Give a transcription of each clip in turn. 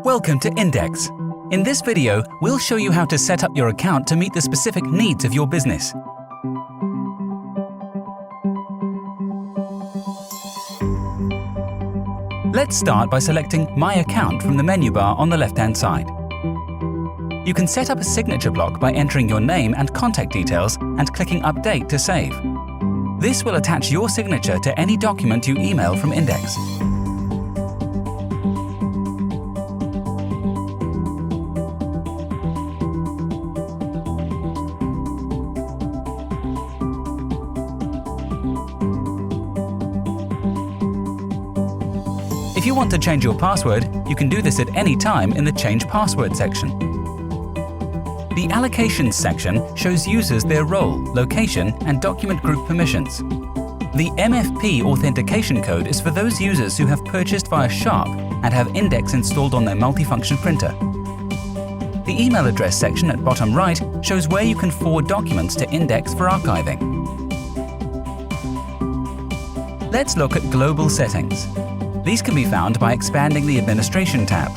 Welcome to Indeks. In this video, we'll show you how to set up your account to meet the specific needs of your business. Let's start by selecting My Account from the menu bar on the left-hand side. You can set up a signature block by entering your name and contact details and clicking Update to save. This will attach your signature to any document you email from Indeks. If you want to change your password, you can do this at any time in the Change Password section. The Allocations section shows users their role, location, and document group permissions. The MFP authentication code is for those users who have purchased via Sharp and have Indeks installed on their multifunction printer. The email address section at bottom right shows where you can forward documents to Indeks for archiving. Let's look at Global Settings. These can be found by expanding the Administration tab.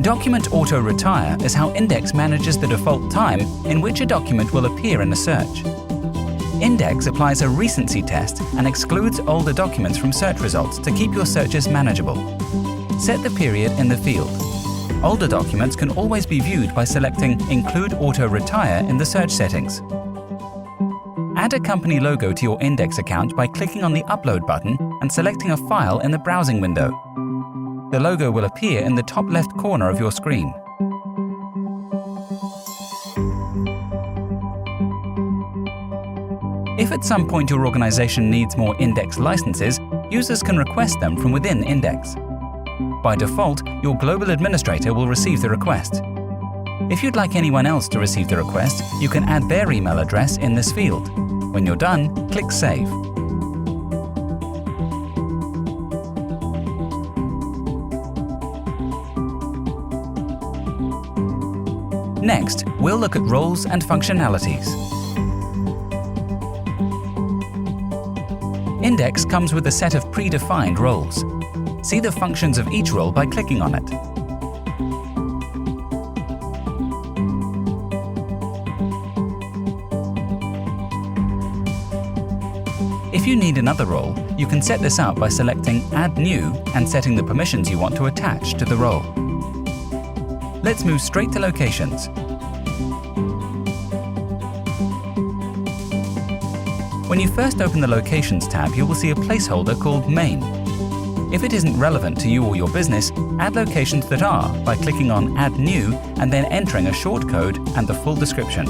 Document Auto Retire is how Indeks manages the default time in which a document will appear in a search. Indeks applies a recency test and excludes older documents from search results to keep your searches manageable. Set the period in the field. Older documents can always be viewed by selecting Include Auto Retire in the search settings. Add a company logo to your Indeks account by clicking on the Upload button and selecting a file in the browsing window. The logo will appear in the top left corner of your screen. If at some point your organization needs more Indeks licenses, users can request them from within Indeks. By default, your global administrator will receive the request. If you'd like anyone else to receive the request, you can add their email address in this field. When you're done, click Save. Next, we'll look at roles and functionalities. Indeks comes with a set of predefined roles. See the functions of each role by clicking on it. If you need another role, you can set this up by selecting Add New and setting the permissions you want to attach to the role. Let's move straight to Locations. When you first open the Locations tab, you will see a placeholder called Main. If it isn't relevant to you or your business, add locations that are by clicking on Add New and then entering a short code and the full description.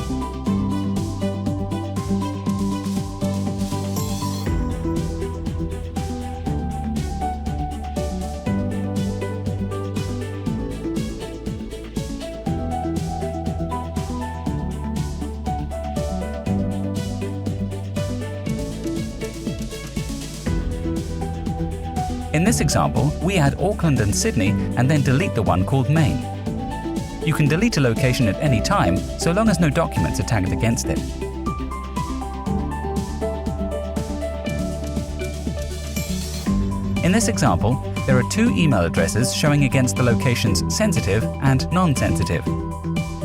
In this example, we add Auckland and Sydney and then delete the one called Maine. You can delete a location at any time, so long as no documents are tagged against it. In this example, there are two email addresses showing against the locations sensitive and non-sensitive.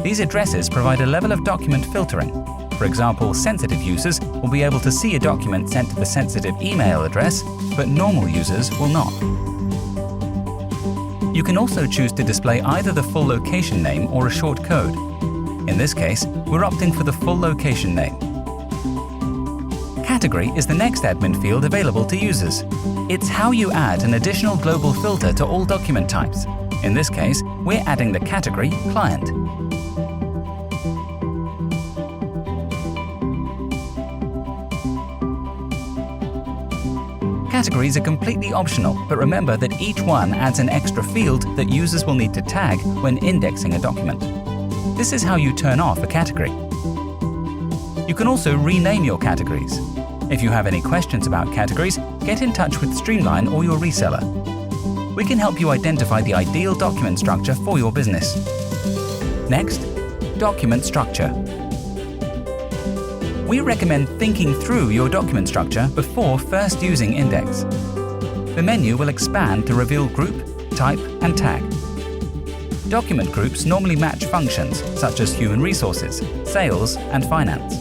These addresses provide a level of document filtering. For example, sensitive users will be able to see a document sent to the sensitive email address, but normal users will not. You can also choose to display either the full location name or a short code. In this case, we're opting for the full location name. Category is the next admin field available to users. It's how you add an additional global filter to all document types. In this case, we're adding the category Client. Categories are completely optional, but remember that each one adds an extra field that users will need to tag when indexing a document. This is how you turn off a category. You can also rename your categories. If you have any questions about categories, get in touch with Streamline or your reseller. We can help you identify the ideal document structure for your business. Next, document structure. We recommend thinking through your document structure before first using Indeks. The menu will expand to reveal group, type, and tag. Document groups normally match functions such as human resources, sales, and finance.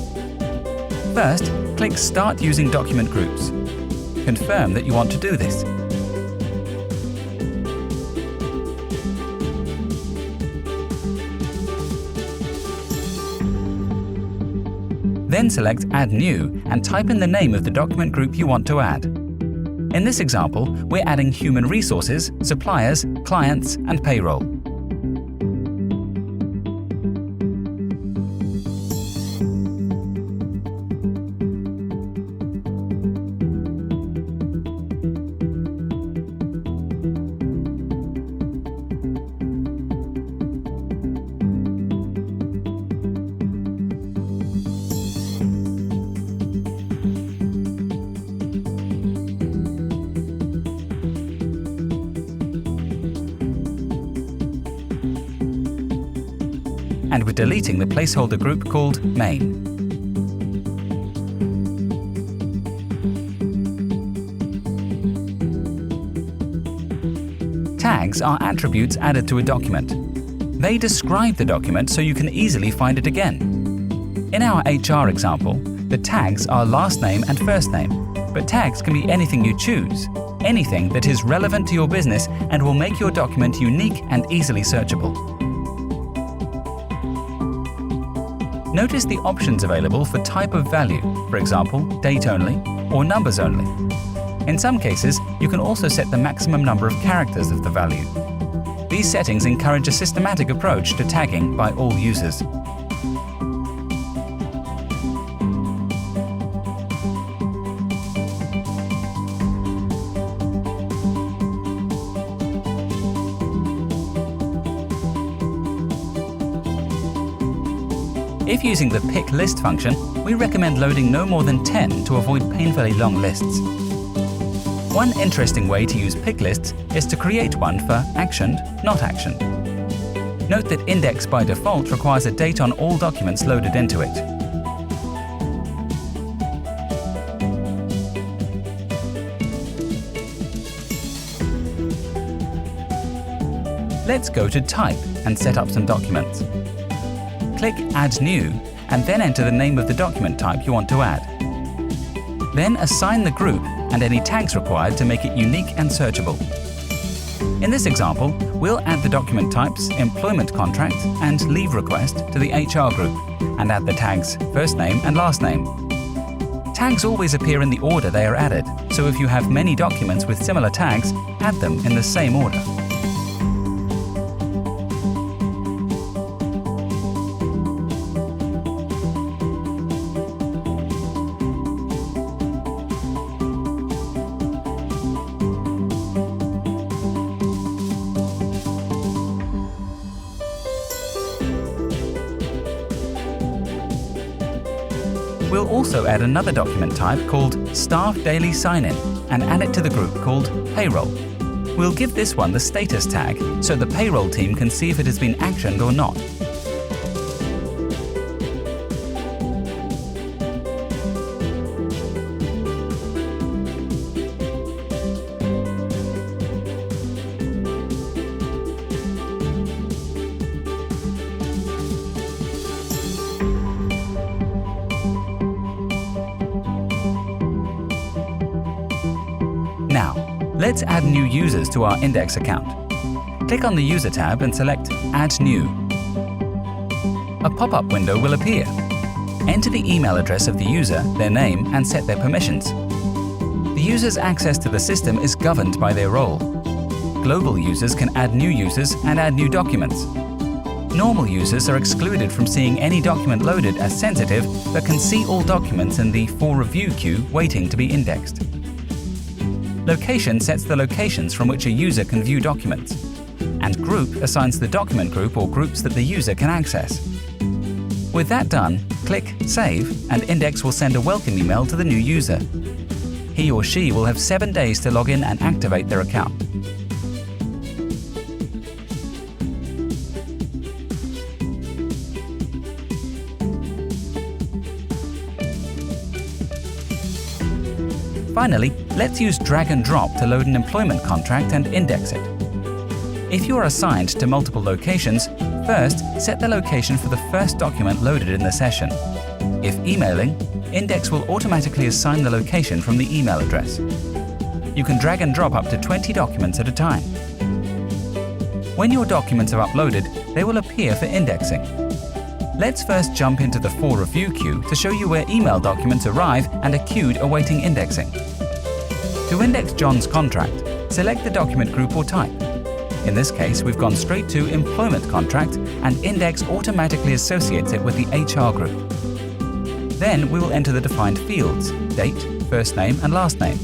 First, click Start using document groups. Confirm that you want to do this. Then select Add New and type in the name of the document group you want to add. In this example, we're adding human resources, suppliers, clients, and payroll. And we're deleting the placeholder group called Main. Tags are attributes added to a document. They describe the document so you can easily find it again. In our HR example, the tags are last name and first name, but tags can be anything you choose, anything that is relevant to your business and will make your document unique and easily searchable. Notice the options available for type of value, for example, date only or numbers only. In some cases, you can also set the maximum number of characters of the value. These settings encourage a systematic approach to tagging by all users. If using the pick list function, we recommend loading no more than 10 to avoid painfully long lists. One interesting way to use pick lists is to create one for actioned, not actioned. Note that Indeks by default requires a date on all documents loaded into it. Let's go to Type and set up some documents. Click Add New and then enter the name of the document type you want to add. Then assign the group and any tags required to make it unique and searchable. In this example, we'll add the document types Employment Contract and Leave Request to the HR group and add the tags First Name and Last Name. Tags always appear in the order they are added, so if you have many documents with similar tags, add them in the same order. We'll also add another document type called Staff Daily Sign-In and add it to the group called Payroll. We'll give this one the status tag so the payroll team can see if it has been actioned or not. Now, let's add new users to our Indeks account. Click on the User tab and select Add New. A pop-up window will appear. Enter the email address of the user, their name, and set their permissions. The user's access to the system is governed by their role. Global users can add new users and add new documents. Normal users are excluded from seeing any document loaded as sensitive, but can see all documents in the For Review queue waiting to be indexed. Location sets the locations from which a user can view documents, and Group assigns the document group or groups that the user can access. With that done, click Save and Indeks will send a welcome email to the new user. He or she will have 7 days to log in and activate their account. Finally, let's use drag and drop to load an employment contract and index it. If you are assigned to multiple locations, first set the location for the first document loaded in the session. If emailing, Indeks will automatically assign the location from the email address. You can drag and drop up to 20 documents at a time. When your documents are uploaded, they will appear for indexing. Let's first jump into the For Review queue to show you where email documents arrive and are queued awaiting indexing. To index John's contract, select the document group or type. In this case, we've gone straight to Employment Contract, and Indeks automatically associates it with the HR group. Then we will enter the defined fields: date, first name and last name.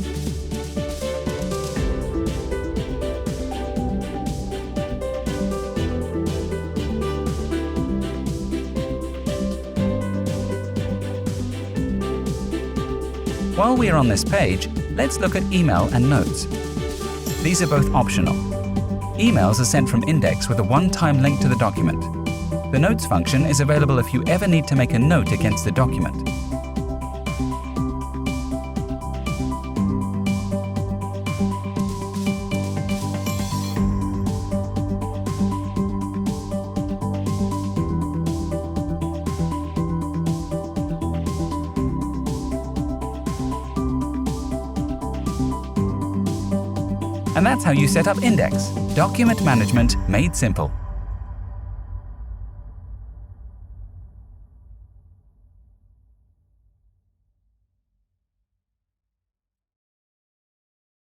While we are on this page, let's look at email and notes. These are both optional. Emails are sent from Indeks with a one-time link to the document. The Notes function is available if you ever need to make a note against the document. And that's how you set up Indeks, document management made simple.